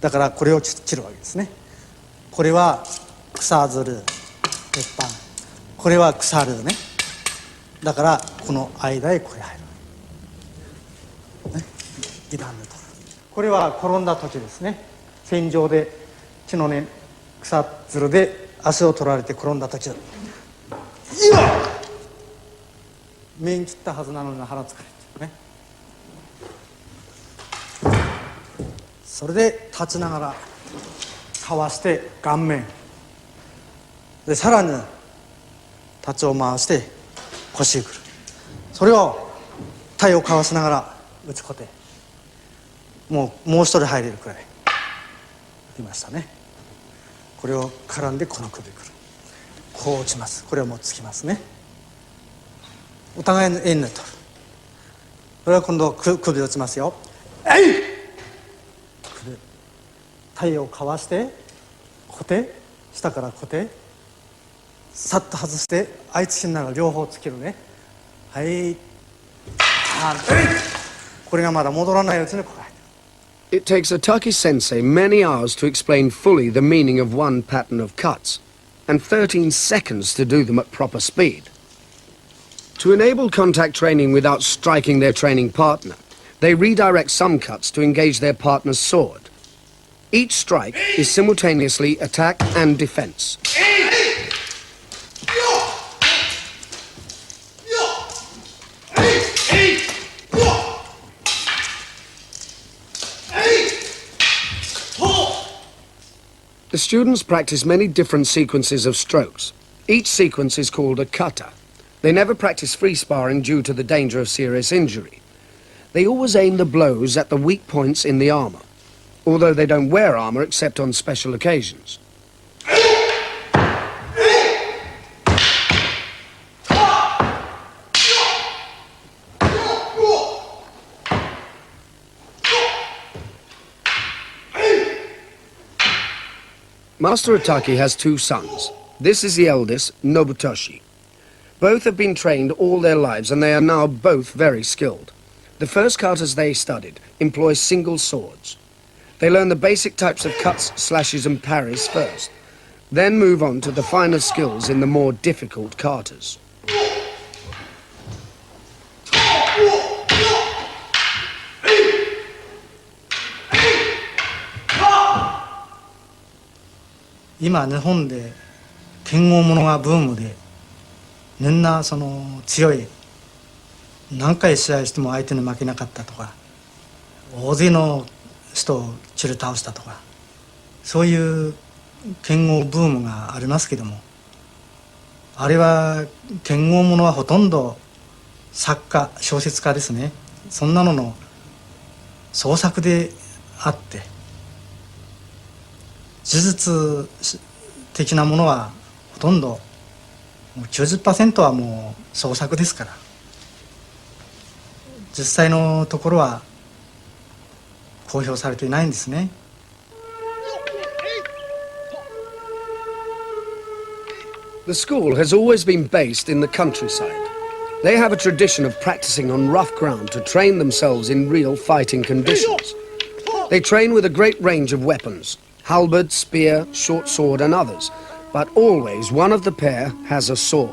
だからこれを切るわけですね。これは草ずる鉄板、これは腐るね。だからこの間へこれ入る、ね、ギターで取る。これは転んだ時ですね。戦場で血のね草ずるで足を取られて転んだ時だ。面切ったはずなのに腹つかれてね。それで立ちながらかわして顔面で、さらに立ちを回して腰にくる。それを体をかわしながら打ちこて、もう一人入れるくらいいましたね。これを絡んでこの首くる、こう打ちます。これをもうつきますね。お互いの円に取る。これは今度首を打ちますよ。えい！首、体をかわして固定、下から固定、さっと外してあいつ死んだら両方つけるね。はい、これがまだ戻らないうちにこれ。It takes a Taki sensei many hours to explain fully the meaning of one pattern of cuts, and 13 seconds to do them at proper speed. To enable contact training without striking their training partner, they redirect some cuts to engage their partner's sword. Each strike is simultaneously attack and defense. The students practice many different sequences of strokes. Each sequence is called a kata. They never practice free sparring due to the danger of serious injury. They always aim the blows at the weak points in the armor, although they don't wear armor except on special occasions. Master Ataki has two sons. This is the eldest, Nobutoshi. Both have been trained all their lives and they are now both very skilled. The first katas they studied employ single swords. They learn the basic types of cuts, slashes and parries first, then move on to the finer skills in the more difficult katas. Now, 日本で剣豪ものがブームで、みんなその強い、何回試合しても相手に負けなかったとか、大勢の人を切り倒したとか、そういう剣豪ブームがありますけども、あれは剣豪ものはほとんど作家、小説家ですね、そんなのの創作であって、事実的なものはほとんどもう 90% はもう創作ですから、実際のところは公表されていないんですね。The school has always been based in the countryside. They have a tradition of practicing on rough ground to train themselves in real fighting conditions. They train with a great range of weapons, halberd, spear, short sword and others, but always one of the pair has a sword.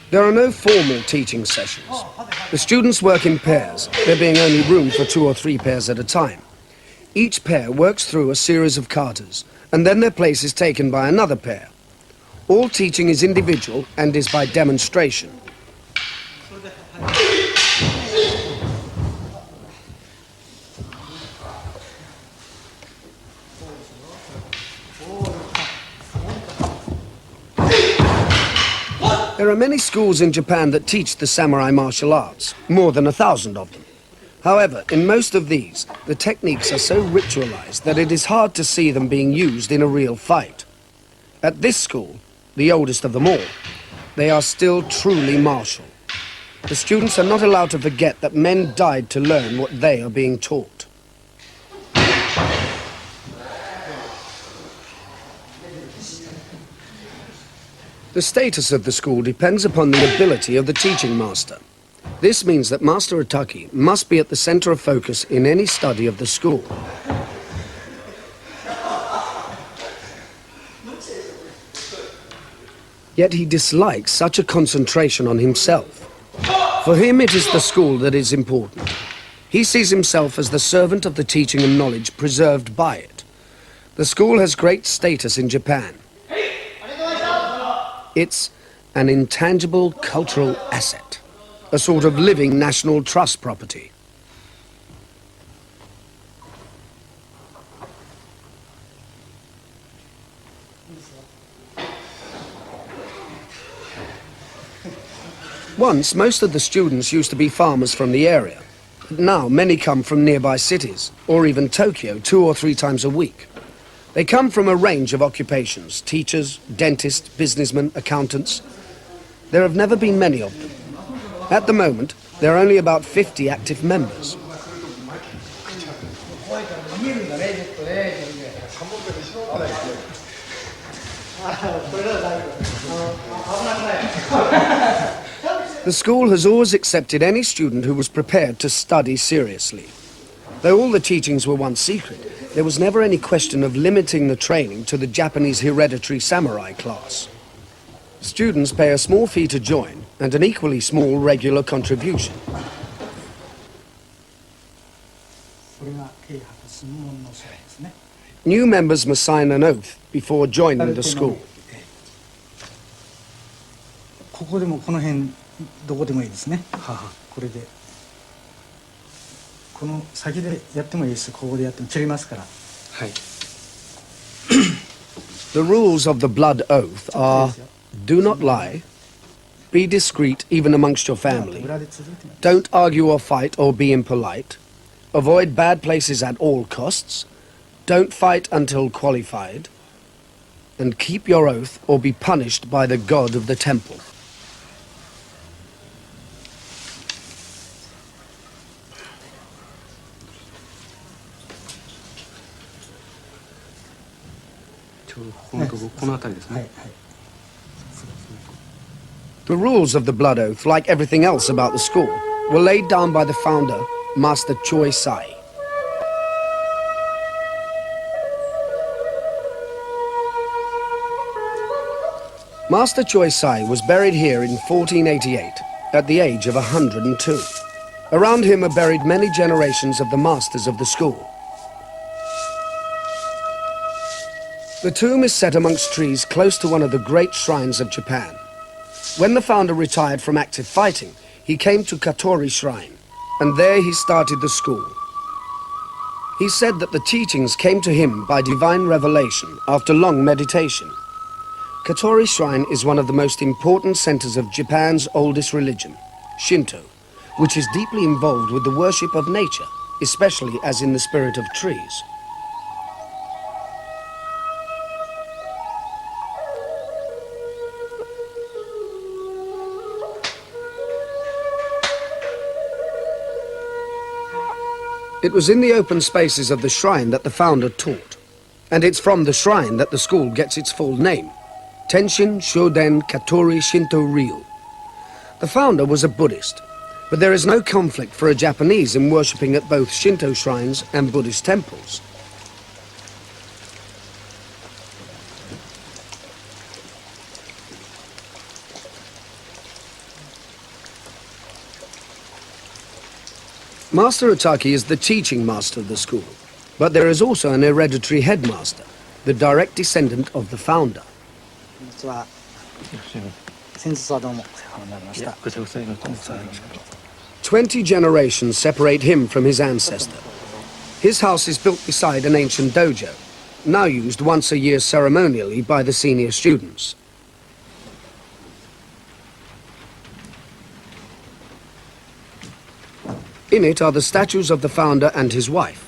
There are no formal teaching sessions. The students work in pairs, there being only room for 2 or 3 pairs at a time. Each pair works through a series of katas, and then their place is taken by another pair. All teaching is individual and is by demonstration. There are many schools in Japan that teach the samurai martial arts, more than 1,000 of them. However, in most of these, the techniques are so ritualized that it is hard to see them being used in a real fight. At this school, the oldest of them all, they are still truly martial. The students are not allowed to forget that men died to learn what they are being taught. The status of the school depends upon the ability of the teaching master. This means that Master Otaki must be at the center of focus in any study of the school. Yet he dislikes such a concentration on himself. For him, it is the school that is important. He sees himself as the servant of the teaching and knowledge preserved by it. The school has great status in Japan. It's an intangible cultural asset, a sort of living national trust property. Once, most of the students used to be farmers from the area. But now, many come from nearby cities, or even Tokyo, 2 or 3 times a week. They come from a range of occupations: teachers, dentists, businessmen, accountants. There have never been many of them. At the moment, there are only about 50 active members. The school has always accepted any student who was prepared to study seriously. Though all the teachings were once secret, there was never any question of limiting the training to the Japanese hereditary samurai class. Students pay a small fee to join and an equally small regular contribution. New members must sign an oath before joining the school. ここでもこの辺どこでもいいですね。これでこの先でやってもいいし、ここでやっても違いますから。はい。The rules of the blood oath are: do not lie, be discreet even amongst your family, don't argue or fight or be impolite, avoid bad places at all costs, don't fight until qualified, and keep your oath or be punished by the god of the temple. The rules of the blood oath, like everything else about the school, were laid down by the founder, Master Choi Sai. Master Choi Sai was buried here in 1488, at the age of 102. Around him are buried many generations of the masters of the school. The tomb is set amongst trees close to one of the great shrines of Japan. When the founder retired from active fighting, he came to Katori Shrine, and there he started the school. He said that the teachings came to him by divine revelation after long meditation. Katori Shrine is one of the most important centers of Japan's oldest religion, Shinto, which is deeply involved with the worship of nature, especially as in the spirit of trees. It was in the open spaces of the shrine that the founder taught, and it's from the shrine that the school gets its full name, Tenshin Shoden Katori Shinto Ryu. The founder was a Buddhist, but there is no conflict for a Japanese in worshipping at both Shinto shrines and Buddhist temples. Master Otaki is the teaching master of the school, but there is also an hereditary headmaster, the direct descendant of the founder. 20 generations separate him from his ancestor. His house is built beside an ancient dojo, now used once a year ceremonially by the senior students. In it are the statues of the founder and his wife.